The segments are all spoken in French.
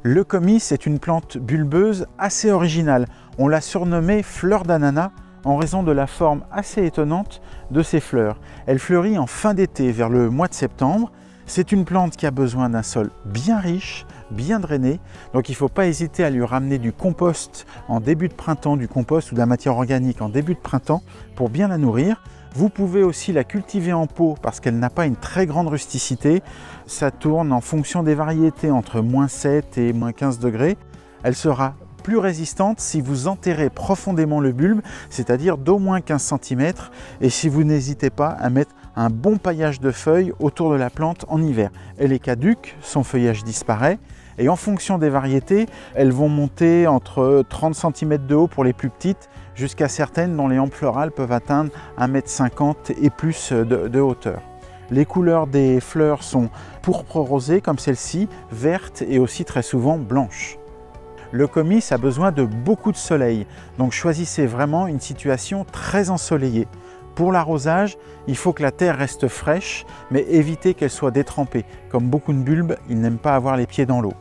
Le comice est une plante bulbeuse assez originale. On l'a surnommée fleur d'ananas en raison de la forme assez étonnante de ses fleurs. Elle fleurit en fin d'été, vers le mois de septembre. C'est une plante qui a besoin d'un sol bien riche, bien drainé. Donc il ne faut pas hésiter à lui ramener du compost en début de printemps, du compost ou de la matière organique en début de printemps pour bien la nourrir. Vous pouvez aussi la cultiver en pot parce qu'elle n'a pas une très grande rusticité. Ça tourne en fonction des variétés entre -7 et -15 degrés. Elle sera plus résistante si vous enterrez profondément le bulbe, c'est-à-dire d'au moins 15 cm, et si vous n'hésitez pas à mettre un bon paillage de feuilles autour de la plante en hiver. Elle est caduque, son feuillage disparaît, et en fonction des variétés, elles vont monter entre 30 cm de haut pour les plus petites, jusqu'à certaines dont les hampes florales peuvent atteindre 1,50 m et plus de hauteur. Les couleurs des fleurs sont pourpre rosé comme celle-ci, verte et aussi très souvent blanche. Le comice a besoin de beaucoup de soleil, donc choisissez vraiment une situation très ensoleillée. Pour l'arrosage, il faut que la terre reste fraîche, mais évitez qu'elle soit détrempée. Comme beaucoup de bulbes, ils n'aiment pas avoir les pieds dans l'eau.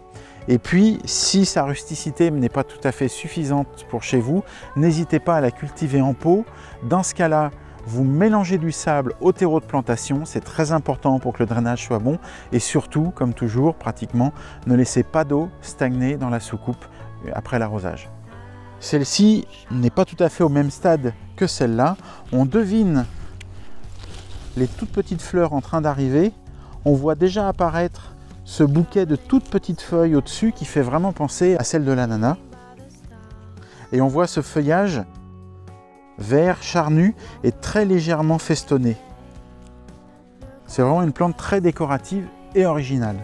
Et puis, si sa rusticité n'est pas tout à fait suffisante pour chez vous, n'hésitez pas à la cultiver en pot. Dans ce cas-là, vous mélangez du sable au terreau de plantation, c'est très important pour que le drainage soit bon. Et surtout, comme toujours, pratiquement, ne laissez pas d'eau stagner dans la soucoupe après l'arrosage. Celle-ci n'est pas tout à fait au même stade que celle-là. On devine les toutes petites fleurs en train d'arriver. On voit déjà apparaître ce bouquet de toutes petites feuilles au-dessus qui fait vraiment penser à celle de l'ananas. Et on voit ce feuillage vert, charnu et très légèrement festonné. C'est vraiment une plante très décorative et originale.